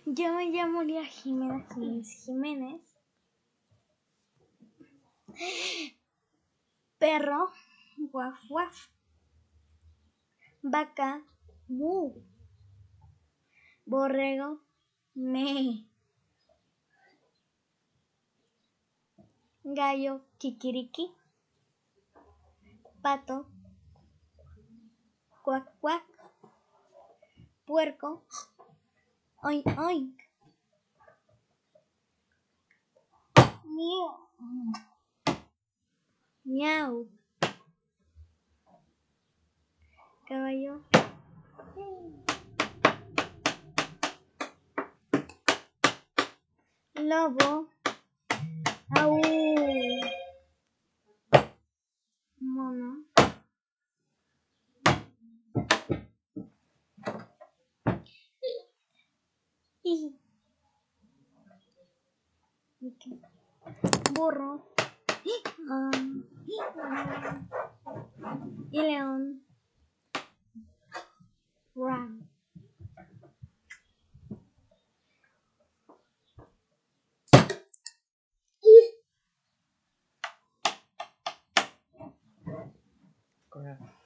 Yo me llamo Lía Jiménez. Perro, guaf guaf. Vaca, mu. Borrego, me. Gallo, kikiriki. Pato, cuac cuac. Puerco, oink oink. Miau, miau. Caballo, lobo, au. Mono, y burro, y león, ram. Correcto.